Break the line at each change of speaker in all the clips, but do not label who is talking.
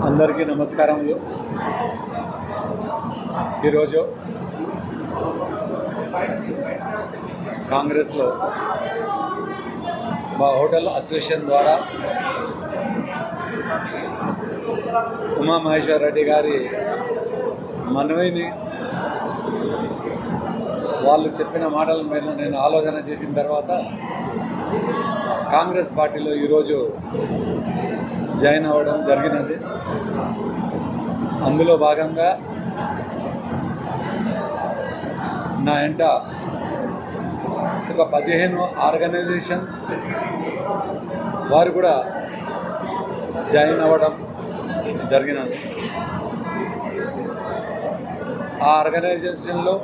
అందరికీ నమస్కారములు. ఈరోజు కాంగ్రెస్లో మా హోటల్ అసోసియేషన్ ద్వారా ఉమామహేశ్వర రెడ్డి గారి మనవిని వాళ్ళు చెప్పిన మాటల మీద నేను ఆలోచన చేసిన తర్వాత కాంగ్రెస్ పార్టీలో ఈరోజు జాయిన్ అవ్వడం జరిగినది. అందులో భాగంగా నా వెంట ఒక 15 ఆర్గనైజేషన్స్ వారు కూడా జాయిన్ అవ్వడం జరిగినది. ఆ ఆర్గనైజేషన్లో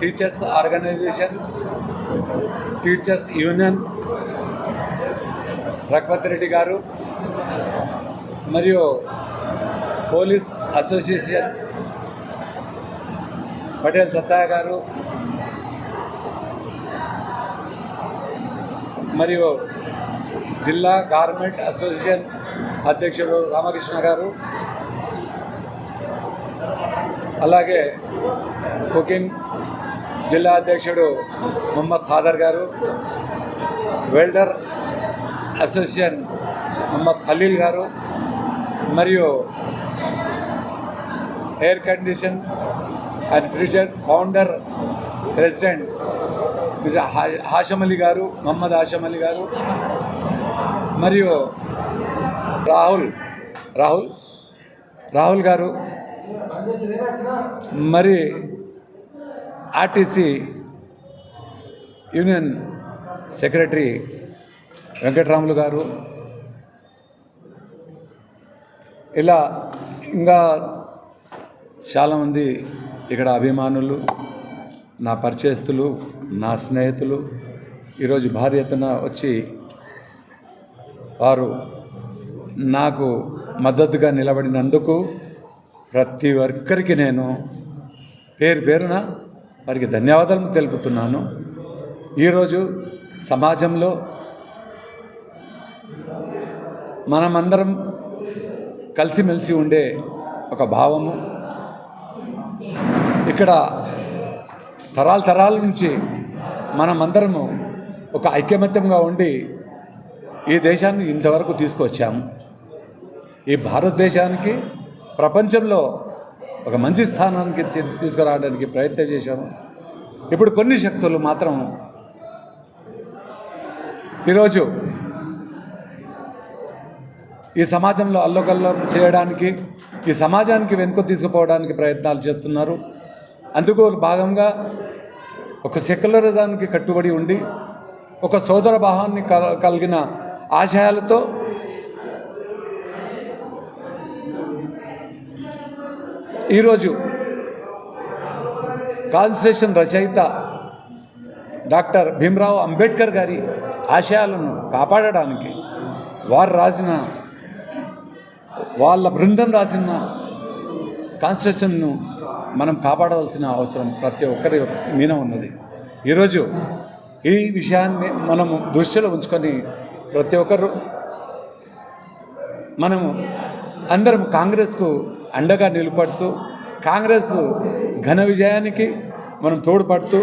teachers organisation, teachers union Raghupathi Reddy గారు, మరియు పోలీస్ అసోసియేషన్ పటేల్ సత్తయ్య గారు, మరియు జిల్లా గార్మెంట్ అసోసియేషన్ అధ్యక్షుడు రామకృష్ణ గారు, అలాగే కుకింగ్ జిల్లా అధ్యక్షుడు మొహమ్మద్ ఖాదర్ గారు, వెల్డర్ అసోసియేషన్ మొహమ్మద్ ఖలీల్ గారు, మరియు air condition and fridge founder president Hashim Ali గారు, మొహమ్మద్ హాషం అలీ గారు, మరియు రాహుల్ గారు, మరి ఆర్టీసీ యూనియన్ సెక్రటరీ వెంకటరాములు గారు, ఇలా ఇంకా చాలామంది ఇక్కడ అభిమానులు, నా పరిచయస్తులు, నా స్నేహితులు ఈరోజు భారీ ఎత్తున వచ్చి వారు నాకు మద్దతుగా నిలబడినందుకు ప్రతి ఒక్కరికి నేను పేరు పేరున వారికి ధన్యవాదాలు తెలుపుతున్నాను. ఈరోజు సమాజంలో మనమందరం కలిసిమెలిసి ఉండే ఒక భావము, ఇక్కడ తరాల నుంచి మనమందరము ఒక ఐకమత్యంగా ఉండి ఈ దేశాన్ని ఇంతవరకు తీసుకొచ్చాము. ఈ భారతదేశానికి ప్రపంచంలో ఒక మంచి స్థానానికి తీసుకురావడానికి ప్రయత్నం చేశాము. ఇప్పుడు కొన్ని శక్తులు మాత్రం ఈరోజు ఈ సమాజంలో అల్లకల్లం చేయడానికి, ఈ సమాజానికి వెనుక తీసుకుపోవడానికి ప్రయత్నాలు చేస్తున్నారు. అందుకు భాగంగా ఒక సెక్యులరిజానికి కట్టుబడి ఉండి ఒక సోదర భావాన్ని కలిగిన ఆశయాలతో ఈరోజు కాన్స్టిట్యూషన్ రచయిత డాక్టర్ భీమ్రావ్ అంబేద్కర్ గారి ఆశయాలను కాపాడడానికి వాళ్ళ బృందం రాసిన కాన్స్టిట్యూషన్ను మనం కాపాడవలసిన అవసరం ప్రతి ఒక్కరి మీద ఉన్నది. ఈరోజు ఈ విషయాన్ని మనము దృష్టిలో ఉంచుకొని ప్రతి ఒక్కరు మనము అందరం కాంగ్రెస్కు అండగా నిలబడుతూ, కాంగ్రెస్ ఘన విజయానికి మనం తోడ్పడుతూ,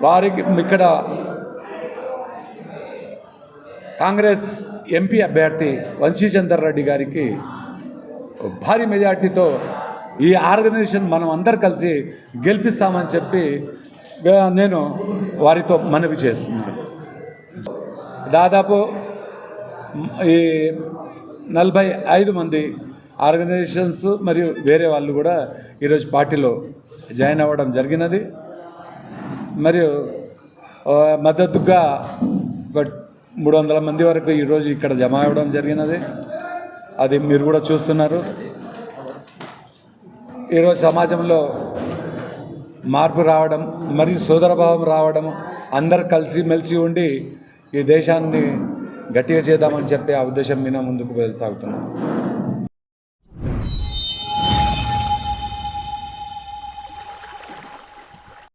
వారికి ఇక్కడ కాంగ్రెస్ ఎంపీ అభ్యర్థి వంశీచందర్ రెడ్డి గారికి భారీ మెజార్టీతో ఈ ఆర్గనైజేషన్ మనం అందరు కలిసి గెలిపిస్తామని చెప్పి నేను వారితో మనవి చేస్తున్నాను. దాదాపు ఈ 45 మంది ఆర్గనైజేషన్స్ మరియు వేరే వాళ్ళు కూడా ఈరోజు పార్టీలో జాయిన్ అవ్వడం జరిగినది. మరియు మద్దతుగా ఒక 300 మంది వరకు ఈరోజు ఇక్కడ జమ అవ్వడం జరిగినది. అది మీరు కూడా చూస్తున్నారు. ఈరోజు సమాజంలో మార్పు రావడం మరియు సోదరభావం రావడం, అందరు కలిసిమెలిసి ఉండి ఈ దేశాన్ని గట్టిగా చేద్దామని చెప్పి ఆ ఉద్దేశం మీద ముందుకు సాగుతున్నాం.